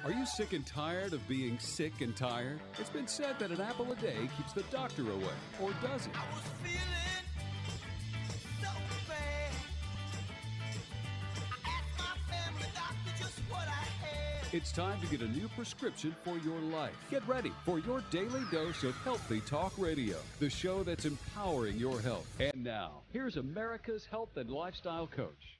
Are you sick and tired of being sick and tired? It's been said that an apple a day keeps the doctor away, or does it? I was feeling so bad. I asked my family doctor just what I had. It's time to get a new prescription for your life. Get ready for your daily dose of Healthy Talk Radio, the show that's empowering your health. And now, here's America's health and lifestyle coach.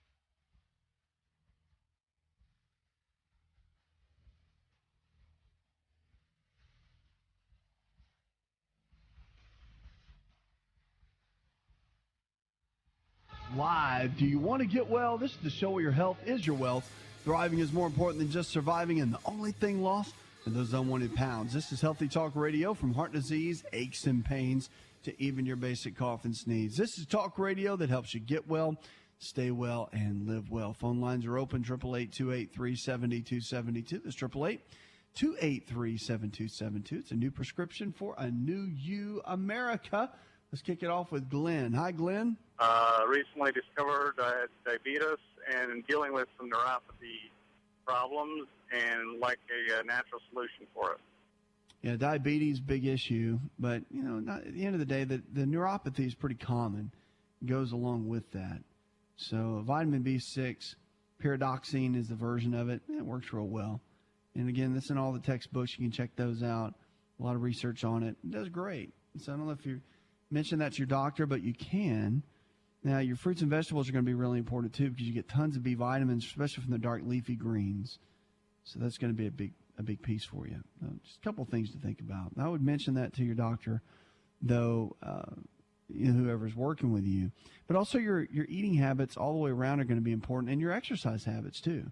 Live. Do you want to get well? This is the show where your health is your wealth. Thriving is more important than just surviving, and the only thing lost are those unwanted pounds. This is Healthy Talk Radio, from heart disease, aches and pains, to even your basic cough and sneeze. This is talk radio that helps you get well, stay well, and live well. Phone lines are open, 888-283-7272. That's 888-283-7272. It's a new prescription for a new you, America. Let's kick it off with Glenn. Hi, Glenn. Recently discovered I had diabetes and dealing with some neuropathy problems and like a natural solution for it. Yeah, diabetes, big issue. But, you know, not, at the end of the day, the neuropathy is pretty common. It goes along with that. So vitamin B6, pyridoxine is the version of it. It works real well. And, again, that's in all the textbooks. You can check those out. A lot of research on it. It does great. So I don't know if you mentioned that to your doctor, but you can. Now, your fruits and vegetables are going to be really important, too, because you get tons of B vitamins, especially from the dark leafy greens. So that's going to be a big piece for you. Just a couple of things to think about. I would mention that to your doctor, though, whoever's working with you. But also your eating habits all the way around are going to be important, and your exercise habits, too.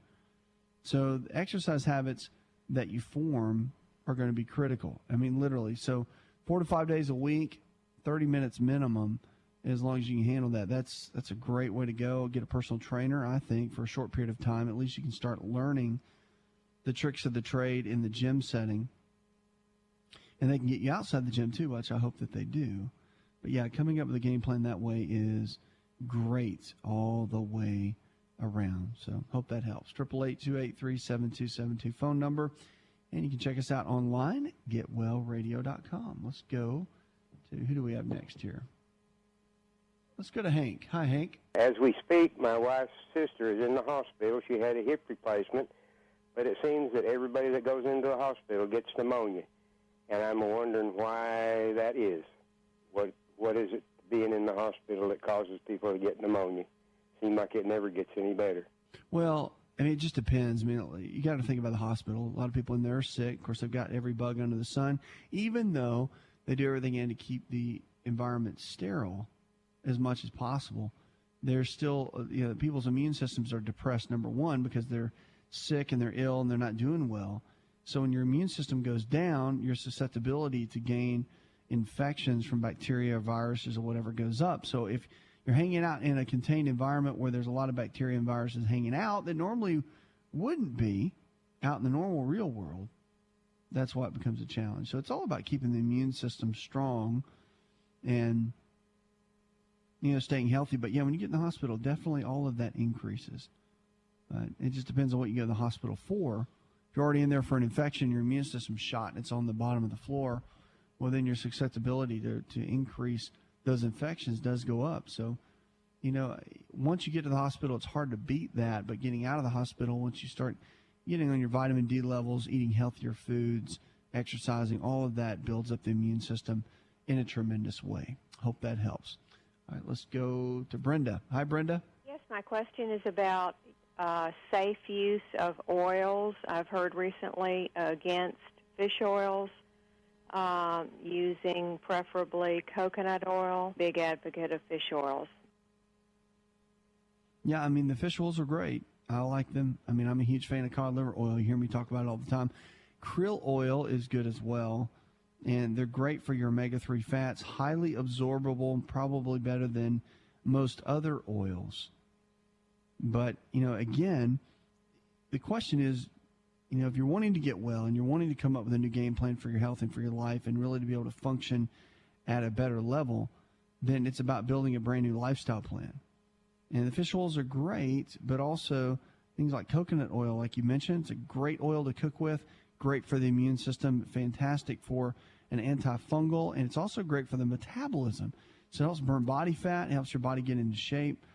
So the exercise habits that you form are going to be critical. I mean, literally. So 4 to 5 days a week, 30 minutes minimum. As long as you can handle that, that's a great way to go. Get a personal trainer, I think, for a short period of time. At least you can start learning the tricks of the trade in the gym setting. And they can get you outside the gym, too, which I hope that they do. But, yeah, coming up with a game plan that way is great all the way around. So hope that helps. 888-283-7272 phone number. And you can check us out online, getwellradio.com. Let's go to, who do we have next here? Let's go to Hank. Hi, Hank. As we speak, my wife's sister is in the hospital. She had a hip replacement, but it seems that everybody that goes into the hospital gets pneumonia, and I'm wondering why that is. What is it being in the hospital that causes people to get pneumonia? Seems like it never gets any better. Well, I mean, it just depends. I mean, you got to think about the hospital. A lot of people in there are sick. Of course, they've got every bug under the sun, even though they do everything in to keep the environment sterile as much as possible. There's still, people's immune systems are depressed, number one, because they're sick and they're ill and they're not doing well. So when your immune system goes down, your susceptibility to gain infections from bacteria or viruses or whatever goes up. So if you're hanging out in a contained environment where there's a lot of bacteria and viruses hanging out that normally wouldn't be out in the normal real world, that's why it becomes a challenge. So it's all about keeping the immune system strong and staying healthy. But, yeah, when you get in the hospital, definitely all of that increases. But it just depends on what you go to the hospital for. If you're already in there for an infection, your immune system's shot, and it's on the bottom of the floor, well, then your susceptibility to increase those infections does go up. So, once you get to the hospital, it's hard to beat that. But getting out of the hospital, once you start getting on your vitamin D levels, eating healthier foods, exercising, all of that builds up the immune system in a tremendous way. Hope that helps. All right, let's go to Brenda. Hi, Brenda. Yes, my question is about safe use of oils. I've heard recently against fish oils, using preferably coconut oil. Big advocate of fish oils. Yeah, I mean, the fish oils are great. I like them. I mean, I'm a huge fan of cod liver oil. You hear me talk about it all the time. Krill oil is good as well. And they're great for your omega-3 fats, highly absorbable, probably better than most other oils. But, again, the question is, if you're wanting to get well and you're wanting to come up with a new game plan for your health and for your life and really to be able to function at a better level, then it's about building a brand new lifestyle plan. And the fish oils are great, but also, things like coconut oil, like you mentioned. It's a great oil to cook with, great for the immune system, fantastic for an antifungal, and it's also great for the metabolism. So it helps burn body fat, it helps your body get into shape,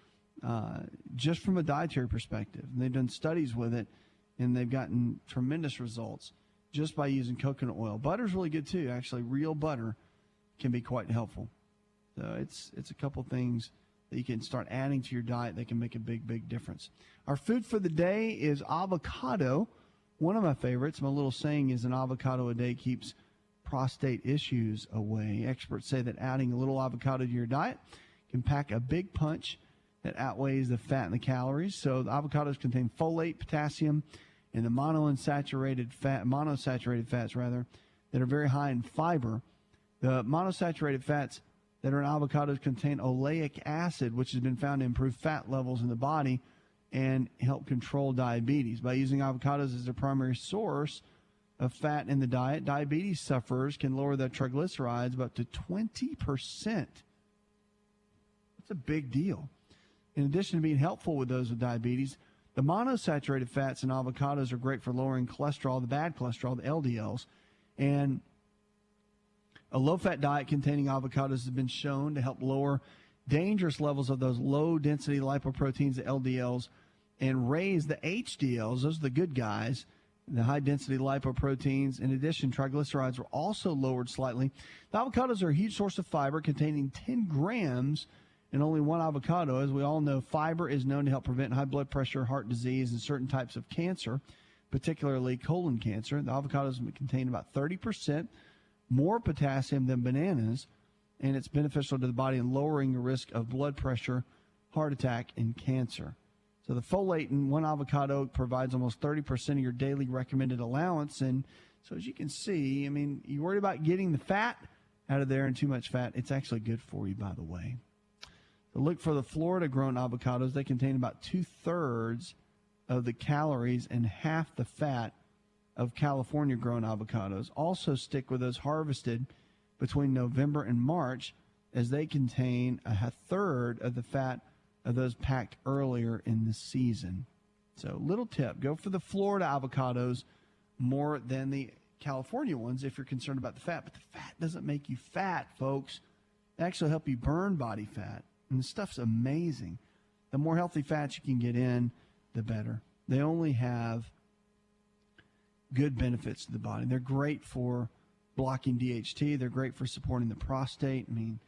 just from a dietary perspective. And they've done studies with it, and they've gotten tremendous results just by using coconut oil. Butter's really good too. Actually, real butter can be quite helpful. So it's a couple things that you can start adding to your diet that can make a big, big difference. Our food for the day is avocado. One of my favorites. My little saying is an avocado a day keeps prostate issues away. Experts say that adding a little avocado to your diet can pack a big punch that outweighs the fat and the calories. So the avocados contain folate, potassium, and the monosaturated fats that are very high in fiber. The monosaturated fats that are in avocados contain oleic acid, which has been found to improve fat levels in the body and help control diabetes. By using avocados as their primary source of fat in the diet, diabetes sufferers can lower their triglycerides by up to 20%. That's a big deal. In addition to being helpful with those with diabetes, the monosaturated fats in avocados are great for lowering cholesterol, the bad cholesterol, the LDLs. And a low-fat diet containing avocados has been shown to help lower dangerous levels of those low-density lipoproteins, the LDLs, and raise the HDLs, those are the good guys, the high-density lipoproteins. In addition, triglycerides were also lowered slightly. The avocados are a huge source of fiber, containing 10 grams in only one avocado. As we all know, fiber is known to help prevent high blood pressure, heart disease, and certain types of cancer, particularly colon cancer. The avocados contain about 30% more potassium than bananas, and it's beneficial to the body in lowering the risk of blood pressure, heart attack, and cancer. So the folate in one avocado provides almost 30% of your daily recommended allowance. And so as you can see, I mean, you worry about getting the fat out of there and too much fat. It's actually good for you, by the way. So look for the Florida-grown avocados. They contain about 2/3 of the calories and half the fat of California-grown avocados. Also stick with those harvested between November and March, as they contain a third of the fat of those packed earlier in the season. So little tip, go for the Florida avocados more than the California ones if you're concerned about the fat. But the fat doesn't make you fat, folks. They actually help you burn body fat. And the stuff's amazing. The more healthy fats you can get in, the better. They only have good benefits to the body. They're great for blocking DHT. They're great for supporting the prostate. I mean,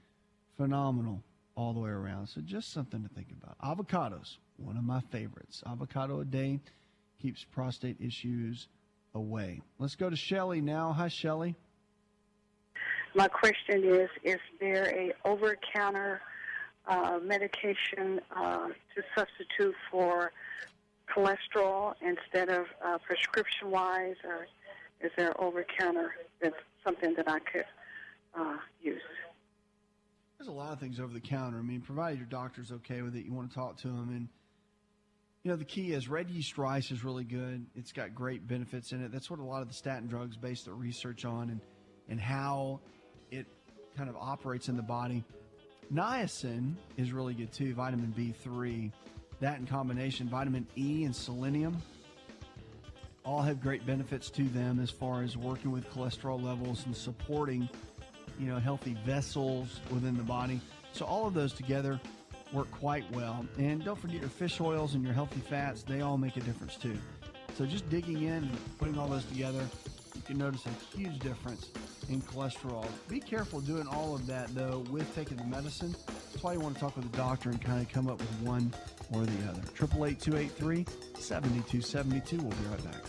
phenomenal all the way around. So just something to think about. Avocados, one of my favorites. Avocado a day keeps prostate issues away. Let's go to Shelley now. Hi, Shelley. My question is there a over-the-counter medication to substitute for cholesterol instead of prescription-wise, or is there over-the-counter that's something that I could use? There's a lot of things over the counter. I mean, provided your doctor's okay with it, you want to talk to them. And, you know, the key is red yeast rice is really good. It's got great benefits in it. That's what a lot of the statin drugs base their research on, and how it kind of operates in the body. Niacin is really good too, vitamin B3. That in combination, vitamin E and selenium, all have great benefits to them as far as working with cholesterol levels and supporting, you know, healthy vessels within the body. So all of those together work quite well. And don't forget your fish oils and your healthy fats. They all make a difference too. So just digging in and putting all those together, you can notice a huge difference in cholesterol. Be careful doing all of that, though, with taking the medicine. That's why you want to talk with a doctor and kind of come up with one or the other. 888-283-7272. We'll be right back.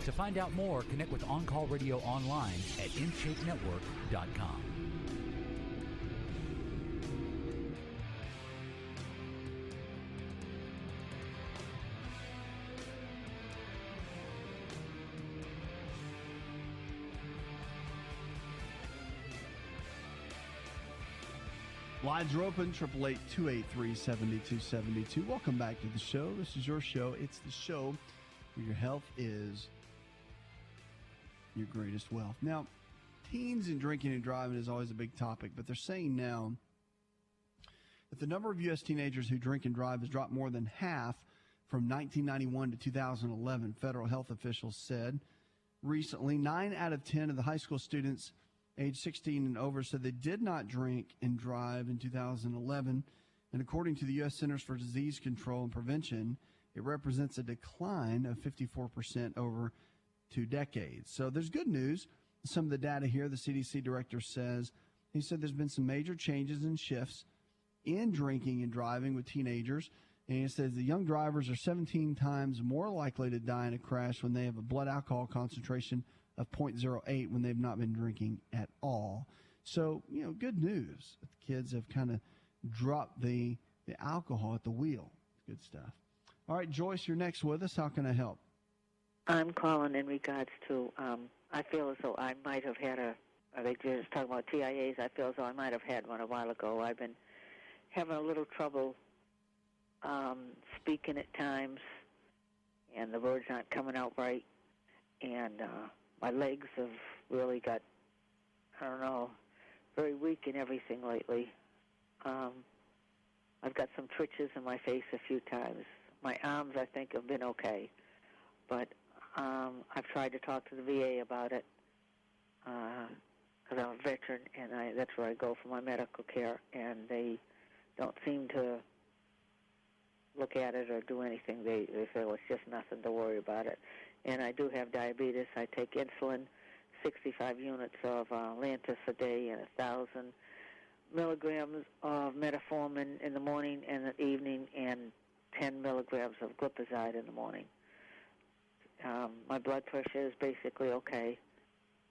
To find out more, connect with On Call Radio online at InShapeNetwork.com. Lines are open, 888-283-7272. Welcome back to the show. This is your show. It's the show where your health is your greatest wealth. Now, teens and drinking and driving is always a big topic, but they're saying now But the number of U.S. teenagers who drink and drive has dropped more than half from 1991 to 2011, federal health officials said. Recently, 9 out of 10 of the high school students age 16 and over said they did not drink and drive in 2011. And according to the U.S. Centers for Disease Control and Prevention, it represents a decline of 54% over 2 decades. So there's good news. Some of the data here, the CDC director says, he said there's been some major changes and shifts in drinking and driving with teenagers. And he says the young drivers are 17 times more likely to die in a crash when they have a blood alcohol concentration of 0.08 when they've not been drinking at all. So, good news. The kids have kind of dropped the alcohol at the wheel. Good stuff. All right, Joyce, you're next with us. How can I help? I'm calling in regards to, I feel as though I might have had they just talking about TIAs, I feel as though I might have had one a while ago. I've been having a little trouble speaking at times, and the words aren't coming out right, and my legs have really got, very weak and everything lately. I've got some twitches in my face a few times. My arms, I think, have been okay, but I've tried to talk to the VA about it because I'm a veteran, and that's where I go for my medical care, and they don't seem to look at it or do anything. They say, well, it's just nothing to worry about it. And I do have diabetes. I take insulin, 65 units of Lantus a day and 1,000 milligrams of metformin in the morning and the evening, and 10 milligrams of glipizide in the morning. My blood pressure is basically okay.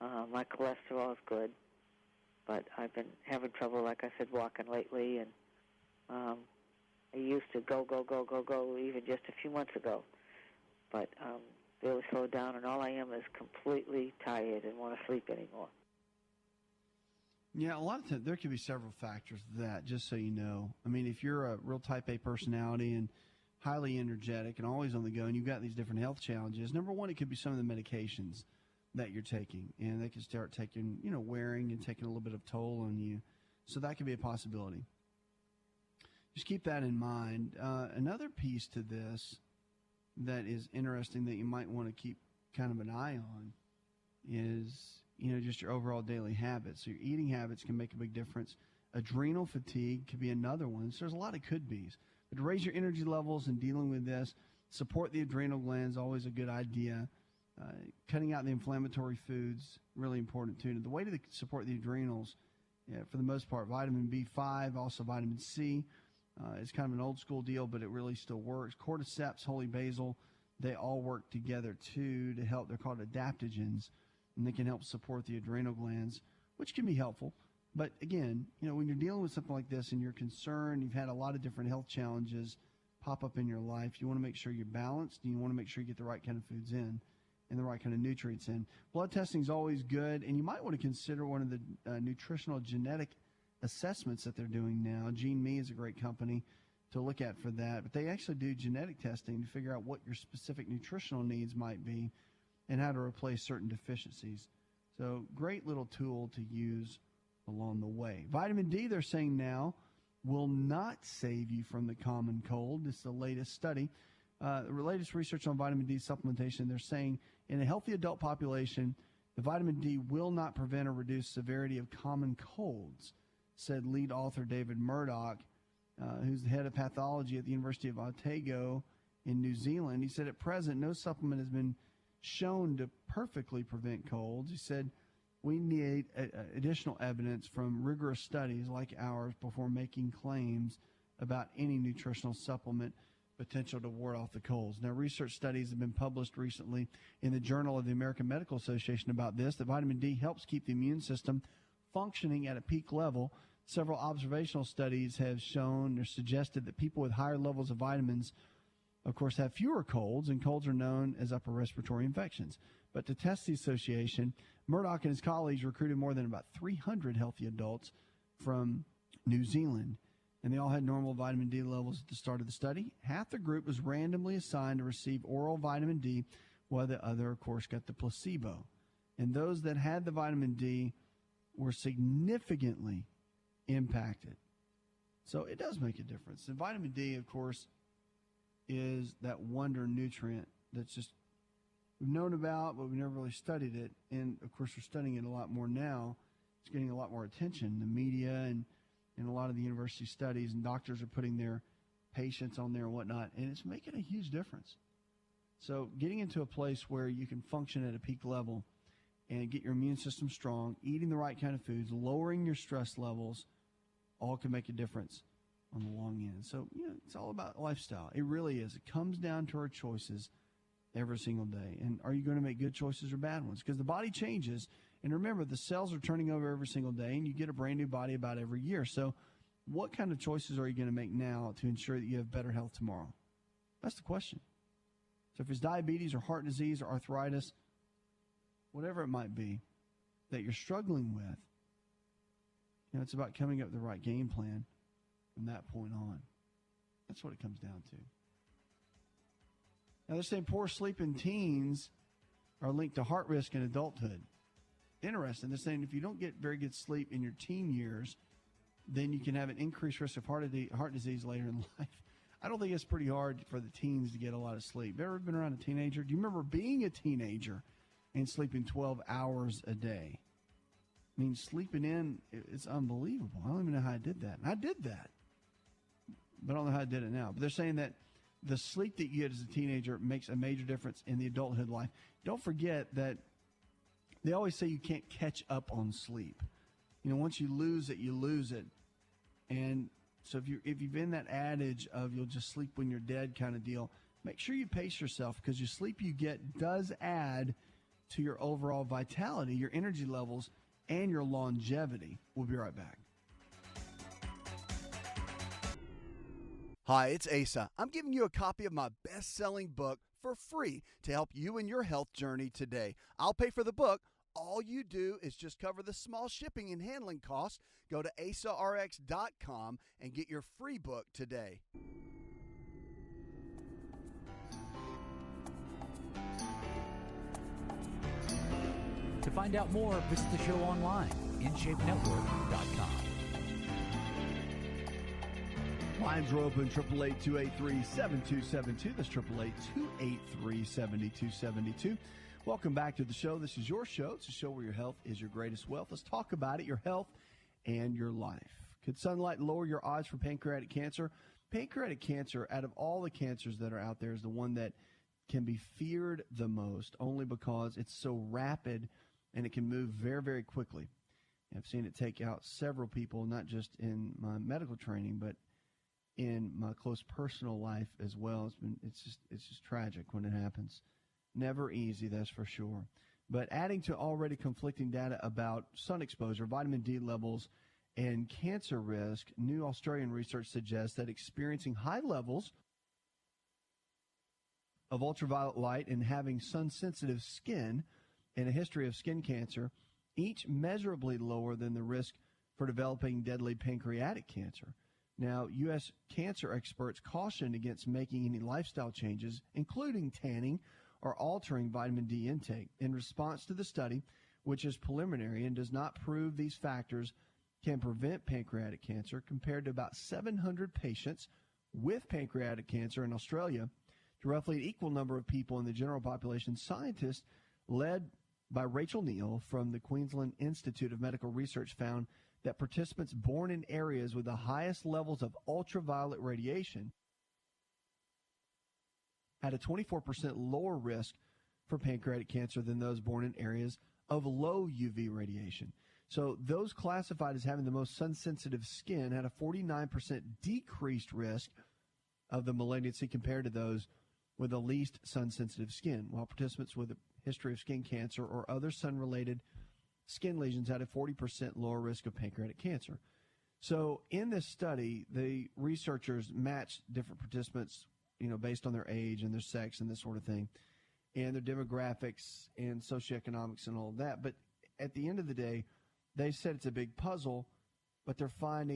My cholesterol is good, but I've been having trouble, like I said, walking lately, and I used to go even just a few months ago, but really slowed down, and all I am is completely tired and want to sleep anymore. Yeah, a lot of times there could be several factors to that, just so you know. I mean, if you're a real type A personality and highly energetic and always on the go, and you've got these different health challenges, number one, it could be some of the medications that you're taking, and they could start taking, wearing and taking a little bit of toll on you. So that could be a possibility. Just keep that in mind. Another piece to this that is interesting that you might want to keep kind of an eye on is, just your overall daily habits. So your eating habits can make a big difference. Adrenal fatigue could be another one. So there's a lot of could-bes. But to raise your energy levels in dealing with this, support the adrenal glands, always a good idea. Cutting out the inflammatory foods, really important too. The way to support the adrenals, for the most part, vitamin B5, also vitamin C. It's kind of an old school deal, but it really still works. Cordyceps, holy basil, they all work together too to help. They're called adaptogens, and they can help support the adrenal glands, which can be helpful. But again, when you're dealing with something like this and you're concerned, you've had a lot of different health challenges pop up in your life, you want to make sure you're balanced, and you want to make sure you get the right kind of foods in and the right kind of nutrients in. Blood testing is always good, and you might want to consider one of the nutritional genetic assessments that they're doing now. GeneMe is a great company to look at for that, but they actually do genetic testing to figure out what your specific nutritional needs might be and how to replace certain deficiencies. So great little tool to use along the way. Vitamin D, they're saying now, will not save you from the common cold. This is the latest study. The latest research on vitamin D supplementation, they're saying in a healthy adult population, the vitamin D will not prevent or reduce severity of common colds, said lead author David Murdoch, who's the head of pathology at the University of Otago in New Zealand. He said at present, no supplement has been shown to perfectly prevent colds. He said we need additional evidence from rigorous studies like ours before making claims about any nutritional supplement potential to ward off the colds. Now, research studies have been published recently in the Journal of the American Medical Association about this, that vitamin D helps keep the immune system functioning at a peak level. Several observational studies have shown or suggested that people with higher levels of vitamins, of course, have fewer colds, and colds are known as upper respiratory infections. But to test the association, Murdoch and his colleagues recruited more than about 300 healthy adults from New Zealand, and they all had normal vitamin D levels at the start of the study. Half the group was randomly assigned to receive oral vitamin D, while the other, of course, got the placebo. And those that had the vitamin D were significantly impacted. So it does make a difference. And vitamin D, of course, is that wonder nutrient that's just we've known about, but we've never really studied it. And, of course, we're studying it a lot more now. It's getting a lot more attention. The media and a lot of the university studies, and doctors are putting their patients on there and whatnot, and it's making a huge difference. So getting into a place where you can function at a peak level and get your immune system strong, eating the right kind of foods, lowering your stress levels, all can make a difference on the long end. So, it's all about lifestyle. It really is. It comes down to our choices every single day. And are you going to make good choices or bad ones? Because the body changes. And remember, the cells are turning over every single day, and you get a brand new body about every year. So what kind of choices are you going to make now to ensure that you have better health tomorrow? That's the question. So if it's diabetes or heart disease or arthritis, whatever it might be that you're struggling with, it's about coming up with the right game plan from that point on. That's what it comes down to. Now, they're saying poor sleep in teens are linked to heart risk in adulthood. Interesting. They're saying if you don't get very good sleep in your teen years, then you can have an increased risk of heart disease later in life. I don't think it's pretty hard for the teens to get a lot of sleep. Have you ever been around a teenager? Do you remember being a teenager and sleeping 12 hours a day? I mean, sleeping in, it's unbelievable. I don't even know how I did that. And I did that. But I don't know how I did it now. But they're saying that the sleep that you get as a teenager makes a major difference in the adulthood life. Don't forget that they always say you can't catch up on sleep. Once you lose it, you lose it. And so if you've been that adage of you'll just sleep when you're dead kind of deal, make sure you pace yourself, because your sleep you get does add to your overall vitality, your energy levels, and your longevity. We'll be right back. Hi, it's Asa. I'm giving you a copy of my best-selling book for free to help you in your health journey today. I'll pay for the book. All you do is just cover the small shipping and handling costs. Go to asarx.com and get your free book today. To find out more, visit the show online, InShapeNetwork.com. Lines are open, 888-283-7272. That's 888-283-7272. Welcome back to the show. This is your show. It's a show where your health is your greatest wealth. Let's talk about it, your health and your life. Could sunlight lower your odds for pancreatic cancer? Pancreatic cancer, out of all the cancers that are out there, is the one that can be feared the most, only because it's so rapid and it can move very, very quickly. I've seen it take out several people, not just in my medical training, but in my close personal life as well. It's just tragic when it happens. Never easy, that's for sure. But adding to already conflicting data about sun exposure, vitamin D levels, and cancer risk, new Australian research suggests that experiencing high levels of ultraviolet light and having sun-sensitive skin and a history of skin cancer, each measurably lower than the risk for developing deadly pancreatic cancer. Now, U.S. cancer experts cautioned against making any lifestyle changes, including tanning or altering vitamin D intake. In response to the study, which is preliminary and does not prove these factors can prevent pancreatic cancer, compared to about 700 patients with pancreatic cancer in Australia, to roughly an equal number of people in the general population, scientists led by Rachel Neal from the Queensland Institute of Medical Research found that participants born in areas with the highest levels of ultraviolet radiation had a 24% lower risk for pancreatic cancer than those born in areas of low UV radiation. So those classified as having the most sun-sensitive skin had a 49% decreased risk of the malignancy compared to those with the least sun-sensitive skin, while participants with a history of skin cancer or other sun-related skin lesions had a 40% lower risk of pancreatic cancer. So in this study, the researchers matched different participants, based on their age and their sex and this sort of thing, and their demographics and socioeconomics and all of that. But at the end of the day, they said it's a big puzzle, but they found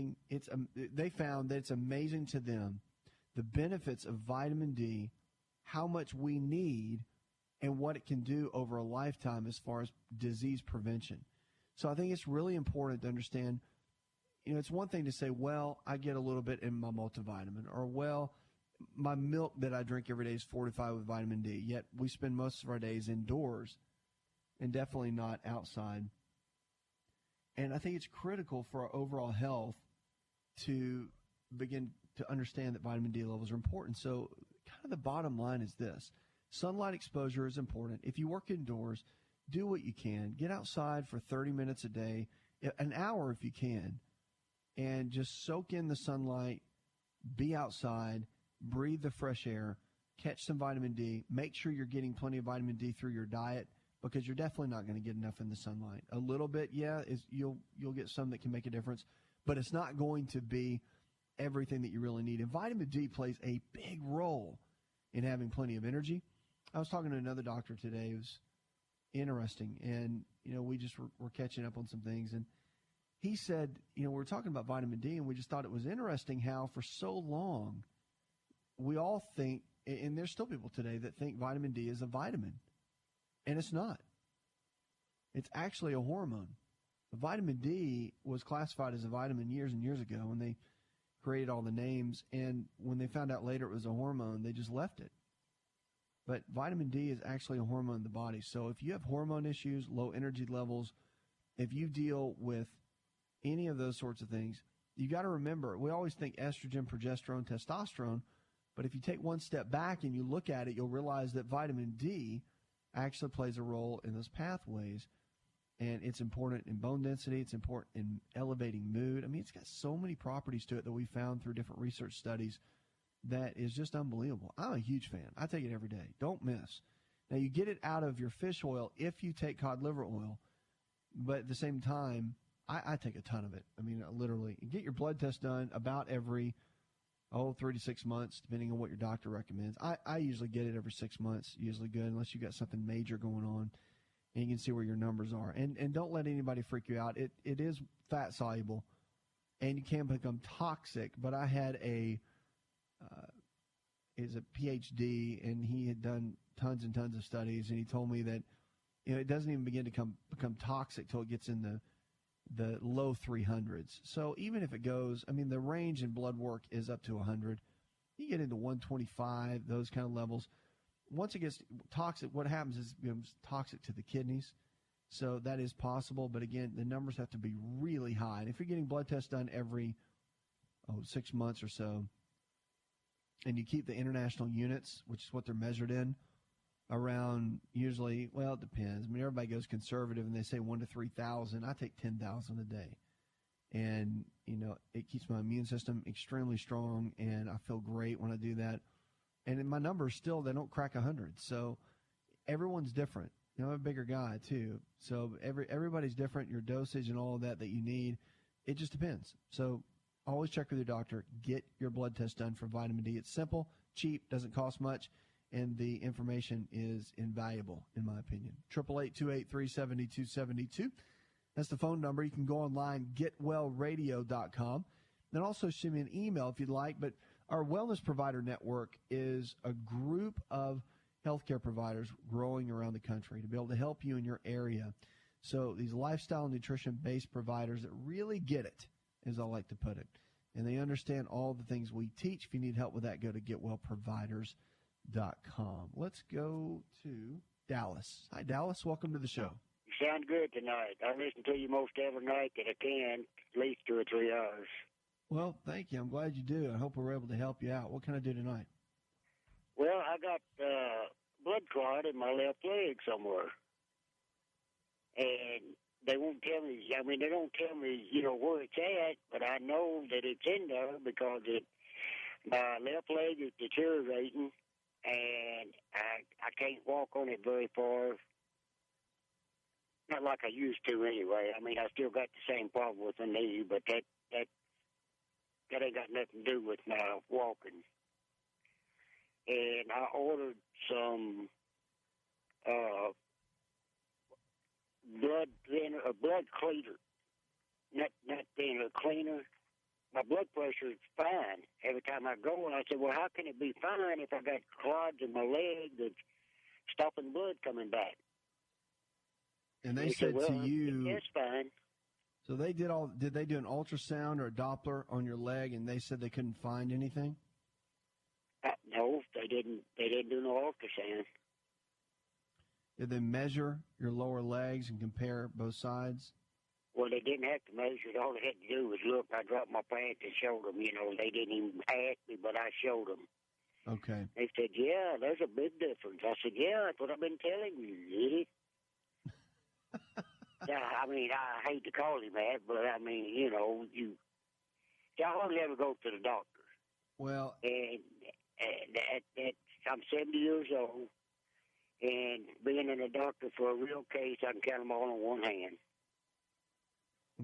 that it's amazing to them the benefits of vitamin D, how much we need, and what it can do over a lifetime as far as disease prevention. So I think it's really important to understand, it's one thing to say, well, I get a little bit in my multivitamin, or, well, my milk that I drink every day is fortified with vitamin D, yet we spend most of our days indoors and definitely not outside. And I think it's critical for our overall health to begin to understand that vitamin D levels are important. So kind of the bottom line is this. Sunlight exposure is important. If you work indoors, do what you can. Get outside for 30 minutes a day, an hour if you can, and just soak in the sunlight, be outside, breathe the fresh air, catch some vitamin D. Make sure you're getting plenty of vitamin D through your diet, because you're definitely not going to get enough in the sunlight. A little bit, you'll get some that can make a difference, but it's not going to be everything that you really need. And vitamin D plays a big role in having plenty of energy. I was talking to another doctor today. It was interesting, and we just were catching up on some things, and he said, we were talking about vitamin D, and we just thought it was interesting how for so long we all think, and there's still people today that think vitamin D is a vitamin, and it's not. It's actually a hormone. Vitamin D was classified as a vitamin years and years ago when they created all the names, and when they found out later it was a hormone, they just left it. But vitamin D is actually a hormone in the body. So if you have hormone issues, low energy levels, if you deal with any of those sorts of things, you got to remember, we always think estrogen, progesterone, testosterone, but if you take one step back and you look at it, you'll realize that vitamin D actually plays a role in those pathways, and it's important in bone density. It's important in elevating mood. I mean, it's got so many properties to it that we found through different research studies that is just unbelievable. I'm a huge fan. I take it every day. Don't miss. Now, you get it out of your fish oil if you take cod liver oil, but at the same time, I take a ton of it. I mean, literally. You get your blood test done about every 3 to 6 months, depending on what your doctor recommends. I usually get it every 6 months, usually good, unless you got something major going on, and you can see where your numbers are. And don't let anybody freak you out. It is fat soluble, and you can become toxic. But I had is a PhD, and he had done tons and tons of studies, and he told me that it doesn't even begin to become toxic till it gets in the low 300s. So even if it goes, I mean, the range in blood work is up to 100. You get into 125, those kind of levels. Once it gets toxic, what happens is it becomes toxic to the kidneys. So that is possible. But again, the numbers have to be really high. And if you're getting blood tests done every 6 months or so, and you keep the international units, which is what they're measured in, around usually, well, it depends. I mean, everybody goes conservative and they say 1 to 3,000. I take 10,000 a day. And, it keeps my immune system extremely strong, and I feel great when I do that. And in my numbers still, they don't crack 100. So everyone's different. I'm a bigger guy too. So everybody's different. Your dosage and all of that you need, it just depends. So always check with your doctor. Get your blood test done for vitamin D. It's simple, cheap, doesn't cost much, and the information is invaluable, in my opinion. 888-283-7272. That's the phone number. You can go online, getwellradio.com. Then also send me an email if you'd like. But our Wellness Provider Network is a group of healthcare providers growing around the country to be able to help you in your area. So these lifestyle and nutrition-based providers that really get it, as I like to put it, and they understand all the things we teach. If you need help with that, go to getwellproviders.com. Let's go to Dallas. Hi, Dallas. Welcome to the show. You sound good tonight. I listen to you most every night that I can, at least 2 or 3 hours. Well, thank you. I'm glad you do. I hope we're able to help you out. What can I do tonight? Well, I got blood clot in my left leg somewhere. And they won't tell me, they don't tell me, where it's at, but I know that it's in there because my left leg is deteriorating, and I can't walk on it very far. Not like I used to anyway. I mean, I still got the same problem with the knee, but that ain't got nothing to do with my walking. And I ordered some blood cleaner, not thinner, cleaner. My blood pressure is fine every time I go, and I said, well, how can it be fine if I got clots in my leg that's stopping blood coming back? And they said well, to you, it's fine. So they did they do an ultrasound or a Doppler on your leg, and they said they couldn't find anything? No, they didn't. They didn't do no ultrasound. Did they measure your lower legs and compare both sides? Well, they didn't have to measure it. All they had to do was look. I dropped my pants and showed them. You know, they didn't even ask me, but I showed them. Okay. They said, "Yeah, there's a big difference." I said, "Yeah, that's what I've been telling you, you idiot." Yeah, I mean, I hate to call him that, but I mean, you know, I hardly ever go to the doctor. Well, and I'm 70 years old, and being in a doctor for a real case, I can count them all on one hand.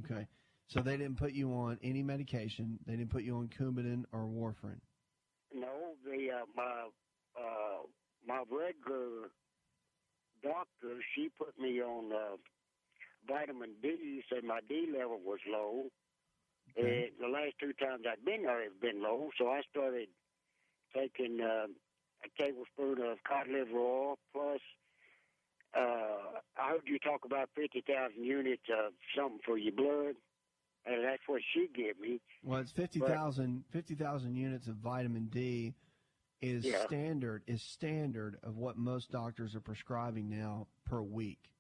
Okay. So they didn't put you on any medication. They didn't put you on Coumadin or warfarin. No, my regular doctor, she put me on vitamin D, said my D level was low. Okay. The last 2 times I've been there, it's been low, so I started taking a tablespoon of cod liver oil, plus I heard you talk about 50,000 units of something for your blood, and that's what she gave me. Well, it's 50,000 units of vitamin D is standard of what most doctors are prescribing now per week.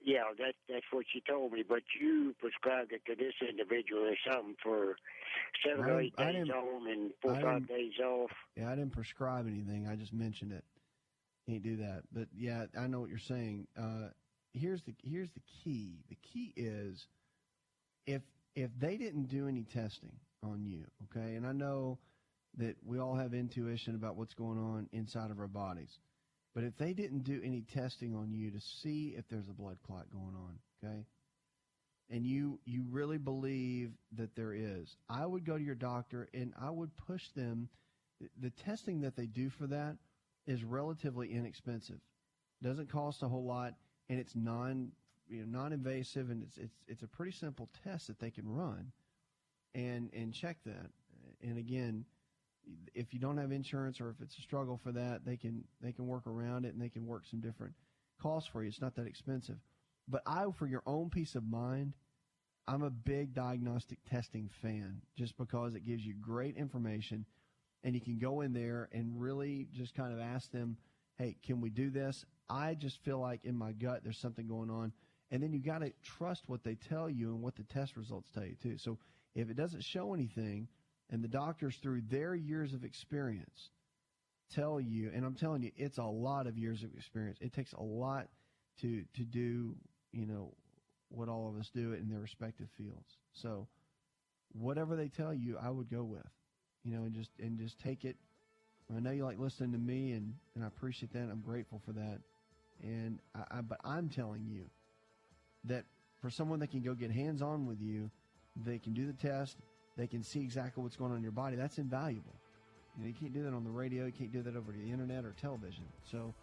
Yeah, that's what she told me, but you prescribed it to this individual or something for 7 or 8 days on and 4 or 5 days off. Yeah, I didn't prescribe anything. I just mentioned it. Can't do that. But, yeah, I know what you're saying. Here's the key. The key is if they didn't do any testing on you, okay, and I know that we all have intuition about what's going on inside of our bodies, but if they didn't do any testing on you to see if there's a blood clot going on, okay, and you really believe that there is, I would go to your doctor and I would push them. The testing that they do for that is relatively inexpensive. Doesn't cost a whole lot, and it's non-invasive, and it's a pretty simple test that they can run and check that. And again, if you don't have insurance or if it's a struggle for that, they can work around it, and they can work some different costs for you. It's not that expensive. But for your own peace of mind, I'm a big diagnostic testing fan just because it gives you great information, and you can go in there and really just kind of ask them, hey, can we do this? I just feel like in my gut there's something going on. And then you got to trust what they tell you and what the test results tell you too. So if it doesn't show anything, and the doctors, through their years of experience, tell you, and I'm telling you, it's a lot of years of experience. It takes a lot to do, what all of us do in their respective fields. So whatever they tell you, I would go with, and just take it. I know you like listening to me, and I appreciate that. I'm grateful for that. And but I'm telling you that for someone that can go get hands-on with you, they can do the test. They can see exactly what's going on in your body. That's invaluable. You can't do that on the radio. You can't do that over the internet or television. So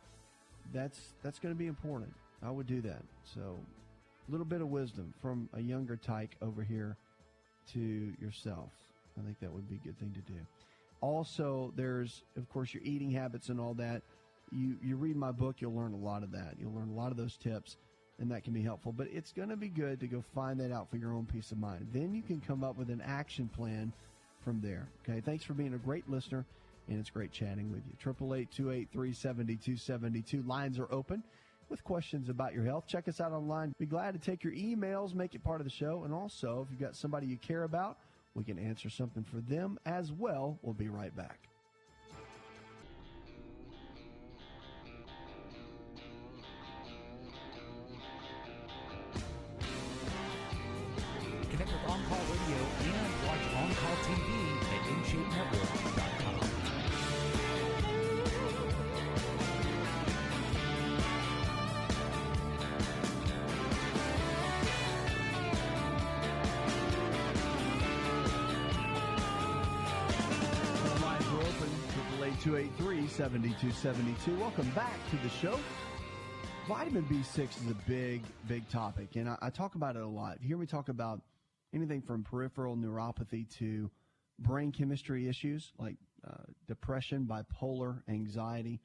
that's going to be important. I would do that. So a little bit of wisdom from a younger tyke over here to yourself. I think that would be a good thing to do. Also, there's, of course, your eating habits and all that. You read my book, you'll learn a lot of that. You'll learn a lot of those tips, and that can be helpful. But it's going to be good to go find that out for your own peace of mind. Then you can come up with an action plan from there. Okay, thanks for being a great listener, and it's great chatting with you. 888-283-7272. Lines are open with questions about your health. Check us out online. Be glad to take your emails, make it part of the show. And also, if you've got somebody you care about, we can answer something for them as well. We'll be right back. Connect with On Call Radio and watch On Call TV at InShapeNetwork.com. The lines are open. 888-283-7272. Welcome back to the show. Vitamin B6 is a big, big topic, and I talk about it a lot. You hear me talk about anything from peripheral neuropathy to brain chemistry issues like depression, bipolar, anxiety,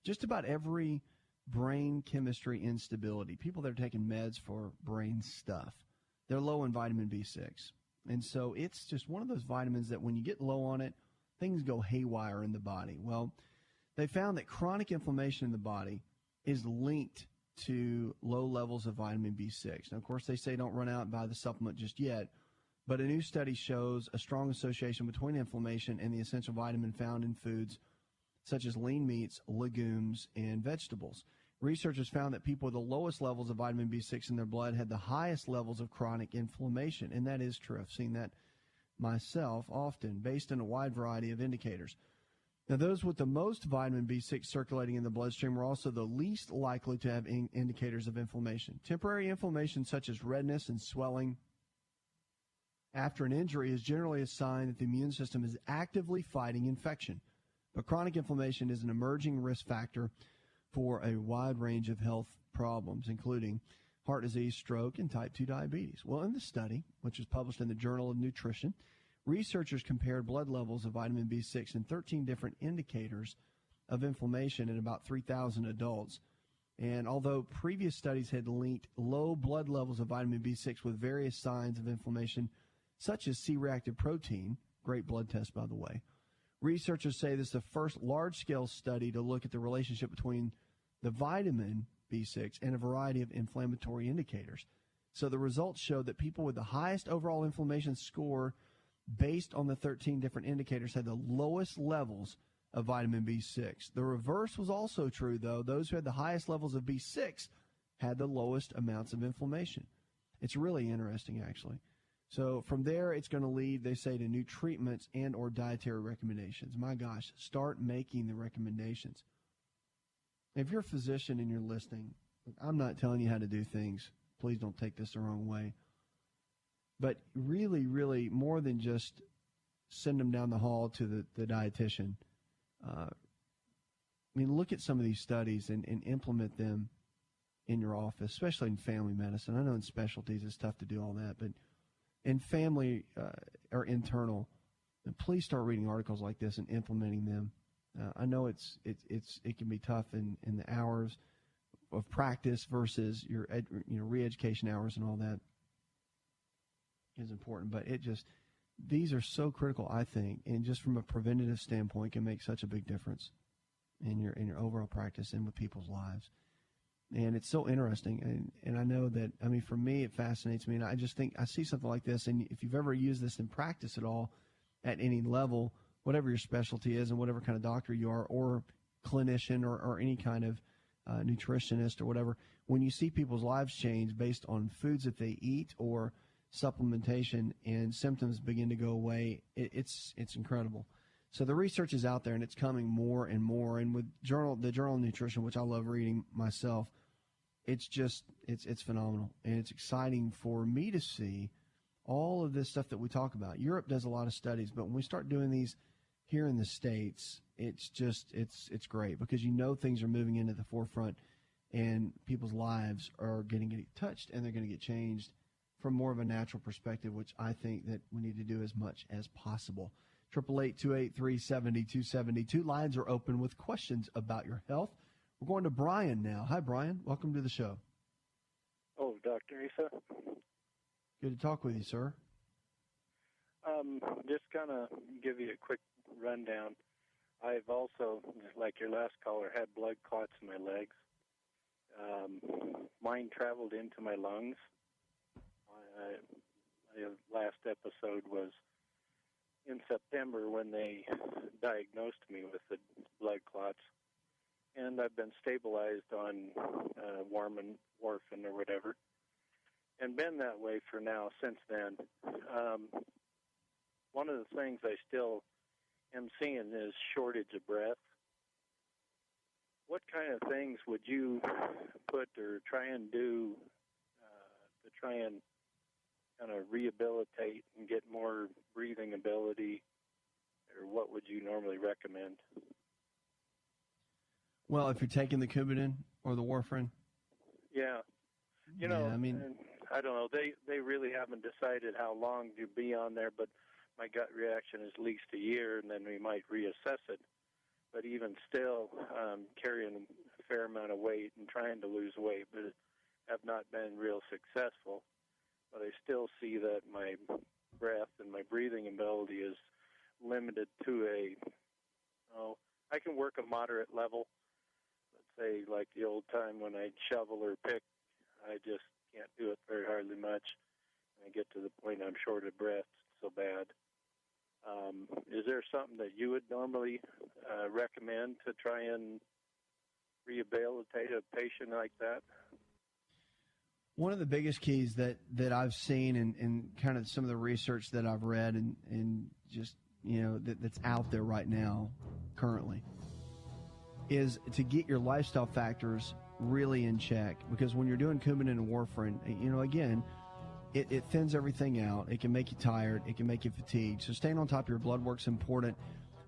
just about every brain chemistry instability, people that are taking meds for brain stuff. they're low in vitamin B6. And so it's just one of those vitamins that when you get low on it, things go haywire in the body. Well, they found that chronic inflammation in the body is linked to low levels of vitamin B6. Now, of course, they say don't run out and buy the supplement just yet, but a new study shows a strong association between inflammation and the essential vitamin found in foods such as lean meats, legumes, and vegetables. Researchers found that people with the lowest levels of vitamin B6 in their blood had the highest levels of chronic inflammation, and that is true. I've seen that myself often, based on a wide variety of indicators. Now, those with the most vitamin B6 circulating in the bloodstream were also the least likely to have indicators of inflammation. Temporary inflammation such as redness and swelling after an injury is generally a sign that the immune system is actively fighting infection. But chronic inflammation is an emerging risk factor for a wide range of health problems, including heart disease, stroke, and type 2 diabetes. Well, in the study, which was published in the Journal of Nutrition, researchers compared blood levels of vitamin B6 in 13 different indicators of inflammation in about 3,000 adults. And although previous studies had linked low blood levels of vitamin B6 with various signs of inflammation, such as C-reactive protein, great blood test, by the way, researchers say this is the first large-scale study to look at the relationship between the vitamin B6 and a variety of inflammatory indicators. So the results showed that people with the highest overall inflammation score based on the 13 different indicators had the lowest levels of vitamin B6. The reverse was also true, though. Those who had the highest levels of B6 had the lowest amounts of inflammation. It's really interesting, actually. So from there, it's going to lead, they say, to new treatments and or dietary recommendations. My gosh, start making the recommendations. If you're a physician and you're listening, I'm not telling you how to do things. Please don't take this the wrong way. But really, really, more than just send them down the hall to the dietitian. I mean, look at some of these studies and implement them in your office, especially in family medicine. I know in specialties it's tough to do all that, but in family or internal, please start reading articles like this and implementing them. I know it can be tough in the hours of practice versus your re-education hours and all that is important, but these are so critical, I think, and just from a preventative standpoint can make such a big difference in your overall practice and with people's lives. And it's so interesting, and I know that, I mean, for me, it fascinates me, and I just think I see something like this, and if you've ever used this in practice at all, at any level, whatever your specialty is and whatever kind of doctor you are, or clinician, or any kind of nutritionist or whatever, when you see people's lives change based on foods that they eat or supplementation and symptoms begin to go away, it's incredible. So the research is out there, and it's coming more and more. And with the Journal of Nutrition, which I love reading myself, it's phenomenal. And it's exciting for me to see all of this stuff that we talk about. Europe does a lot of studies, but when we start doing these here in the States, it's great because things are moving into the forefront, and people's lives are going to get touched, and they're going to get changed from more of a natural perspective, which I think that we need to do as much as possible. 888-283-7272. Lines are open with questions about your health. We're going to Brian now. Hi, Brian. Welcome to the show. Oh, Dr. Asa. Good to talk with you, sir. Just kind of give you a quick rundown. I've also, like your last caller, had blood clots in my legs. Mine traveled into my lungs. My last episode was in September when they diagnosed me with the blood clots, and I've been stabilized on warfarin or whatever, and been that way for now since then. One of the things I still am seeing is shortage of breath. What kind of things would you put or try and do to try and kind of rehabilitate and get more breathing ability, or what would you normally recommend? Well, if you're taking the Coumadin or the warfarin? Yeah. I don't know. They really haven't decided how long to be on there, but my gut reaction is at least a year, and then we might reassess it. But even still, carrying a fair amount of weight and trying to lose weight, but have not been real successful. but I still see that my breath and my breathing ability is limited to I can work a moderate level. Let's say like the old time when I'd shovel or pick, I just can't do it very hardly much. I get to the point I'm short of breath so bad. Is there something that you would normally recommend to try and rehabilitate a patient like that? One of the biggest keys that I've seen in kind of some of the research that I've read and just, that's out there right now currently is to get your lifestyle factors really in check. Because when you're doing Coumadin and warfarin, again, it thins everything out. It can make you tired. It can make you fatigued. So staying on top of your blood work's important.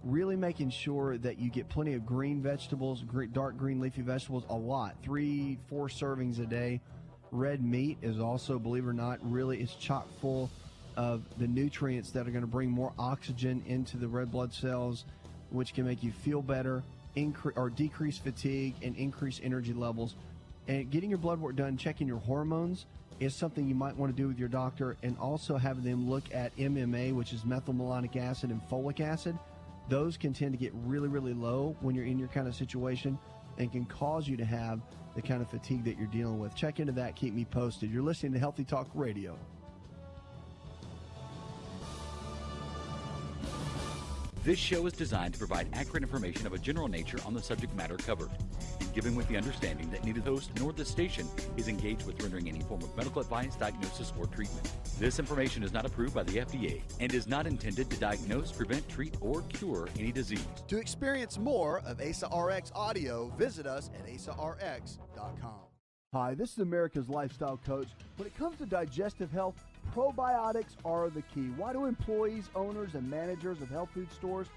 Really making sure that you get plenty of green vegetables, dark green leafy vegetables, a lot, 3-4 servings a day. Red meat is also, believe it or not, really is chock full of the nutrients that are going to bring more oxygen into the red blood cells, which can make you feel better, decrease fatigue, and increase energy levels. And getting your blood work done, checking your hormones, is something you might want to do with your doctor, and also have them look at MMA, which is methylmalonic acid, and folic acid. Those can tend to get really, really low when you're in your kind of situation and can cause you to have the kind of fatigue that you're dealing with. Check into that. Keep me posted. You're listening to Healthy Talk Radio. This show is designed to provide accurate information of a general nature on the subject matter covered, and given with the understanding that neither the host nor the station is engaged with rendering any form of medical advice, diagnosis, or treatment. This information is not approved by the FDA and is not intended to diagnose, prevent, treat, or cure any disease. To experience more of Asa Rx audio, visit us at asarx.com. Hi, this is America's Lifestyle Coach. When it comes to digestive health, probiotics are the key. Why do employees, owners, and managers of health food stores